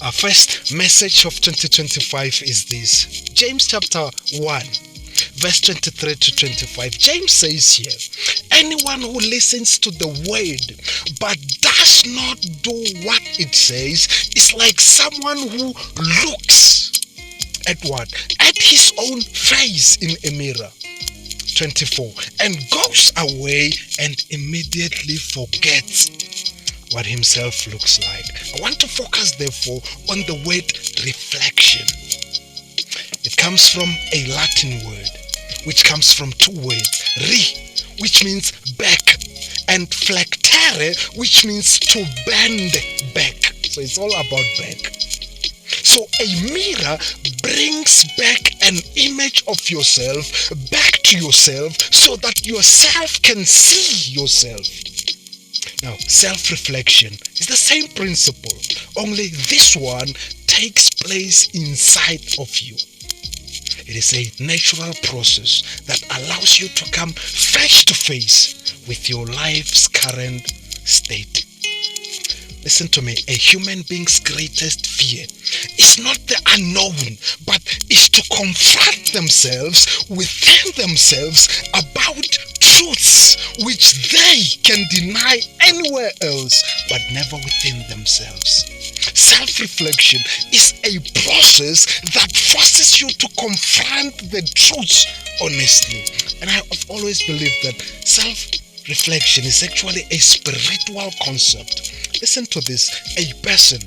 Our first message of 2025 is this. James chapter 1, verse 23 to 25. James says here, anyone who listens to the word but does not do what it says is like someone who looks at what? At his own face in a mirror. 24. And goes away and immediately forgets what himself looks like. I want to focus therefore on the word reflection. It comes from a Latin word which comes from two words. Re, which means back, and flectere, which means to bend back. So it's all about back. So a mirror brings back an image of yourself back to yourself so that yourself can see yourself. Now, self-reflection is the same principle, only this one takes place inside of you. It is a natural process that allows you to come face to face with your life's current state. Listen to me, a human being's greatest fear is not the unknown, but is to confront themselves within themselves about truths which they can deny anywhere else, but never within themselves. Self-reflection is a process that forces you to confront the truths honestly. And I have always believed that self-reflection is actually a spiritual concept. Listen to this, a person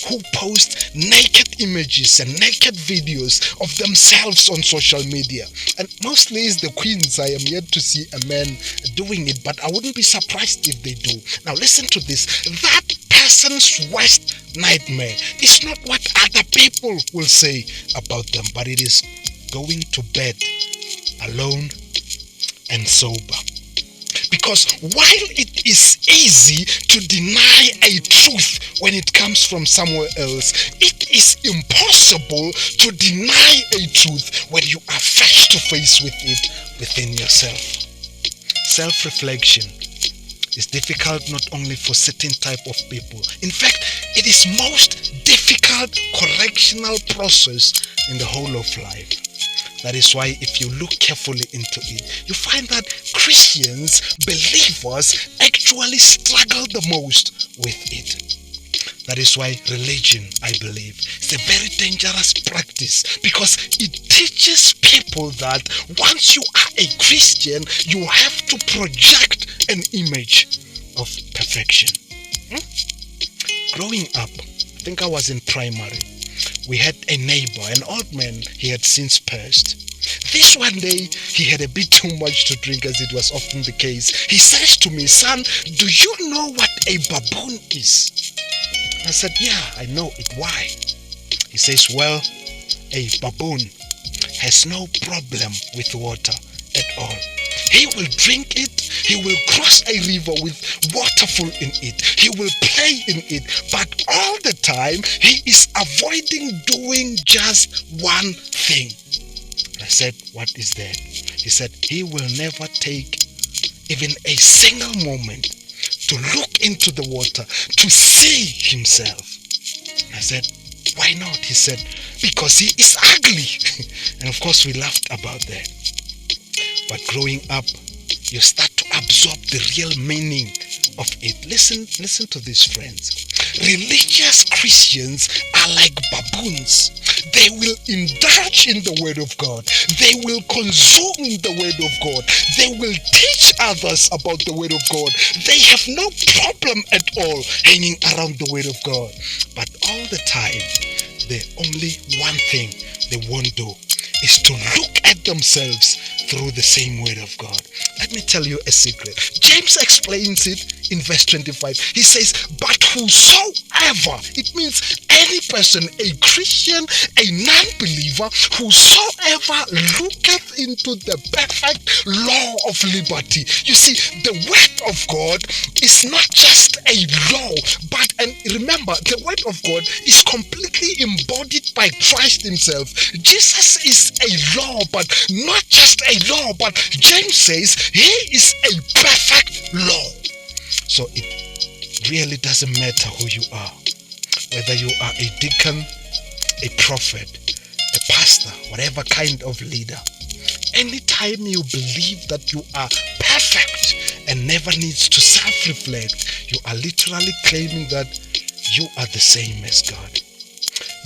who posts naked images and naked videos of themselves on social media, and mostly it's the queens. I am yet to see a man doing it, but I wouldn't be surprised if they do. Now listen to this, that person's worst nightmare is not what other people will say about them, but it is going to bed alone and sober. Because while it is easy to deny a truth when it comes from somewhere else, it is impossible to deny a truth when you are face to face with it within yourself. Self-reflection is difficult not only for certain type of people. In fact, it is most difficult correctional process in the whole of life. That is why if you look carefully into it, you find that Christians, believers, actually struggle the most with it. That is why religion, I believe, is a very dangerous practice, because it teaches people that once you are a Christian, you have to project an image of perfection. Growing up, I think I was in primary. We had a neighbor, an old man. He had since passed. This one day, he had a bit too much to drink, as it was often the case. He says to me, "Son, do you know what a baboon is?" I said, "Yeah, I know it. Why?" He says, "Well, a baboon has no problem with water at all. He will drink it, he will cross a river with water full in it, he will play in it, but all the time he is avoiding doing just one thing." I said, "What is that?" He said, "He will never take even a single moment to look into the water to see himself." I said, "Why not?" He said, "Because he is ugly." And of course we laughed about that. But growing up, you start to absorb the real meaning of it. Listen to this, friends. Religious Christians are like baboons. They will indulge in the word of God. They will consume the word of God. They will teach others about the word of God. They have no problem at all hanging around the word of God. But all the time, the only one thing they won't do is to look at themselves through the same word of God. Let me tell you a secret. James explains it in verse 25. He says, "But whosoever," it means any person, a Christian, a non-believer, "whosoever looketh into the perfect law of liberty." You see, the word of God is not just a law, and remember, the word of God is completely embodied by Christ himself. Jesus is a law, but not just a law, but James says he is a perfect law. So it really doesn't matter who you are, Whether you are a deacon, a prophet, a pastor, whatever kind of leader, anytime you believe that you are perfect and never needs to self-reflect, you are literally claiming that you are the same as God.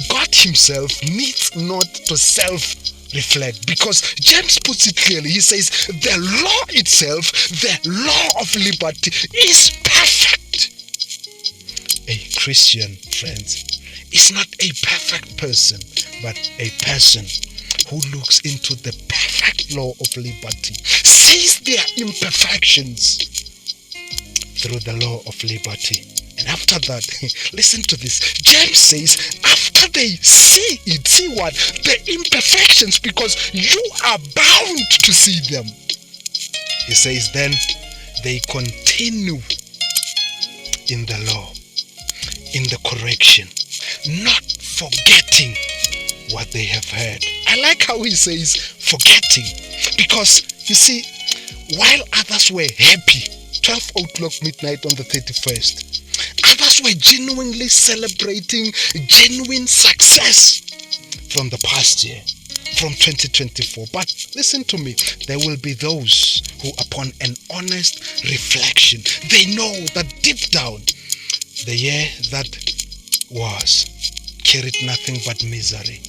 God himself needs not to self-reflect, because James puts it clearly. He says the law itself, the law of liberty, is perfect. A Christian, friends, is not a perfect person, but a person who looks into the perfect law of liberty, sees their imperfections through the law of liberty. And after that, listen to this. James says, after they see it, see what? The imperfections, because you are bound to see them. He says, then they continue in the law, in the correction, not forgetting what they have heard. I like how he says forgetting, because you see, while others were happy, 12 o'clock midnight on the 31st, others were genuinely celebrating genuine success from the past year, from 2024. But listen to me, there will be those who, upon an honest reflection, they know that deep down, the year that was carried nothing but misery.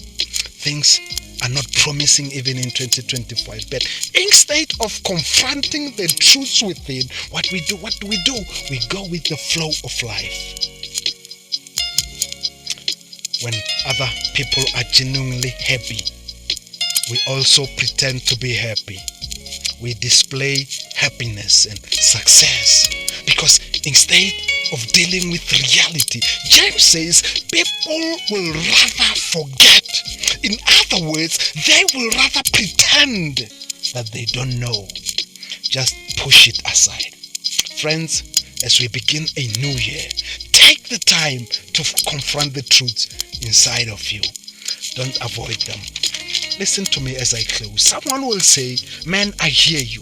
Things are not promising even in 2025. But instead of confronting the truths within, what do? We go with the flow of life. When other people are genuinely happy, we also pretend to be happy. We display happiness and success, because instead of dealing with reality, James says people will rather forget. In other words, they will rather pretend that they don't know. Just push it aside. Friends, as we begin a new year, take the time to confront the truths inside of you. Don't avoid them. Listen to me as I close. Someone will say, man, I hear you.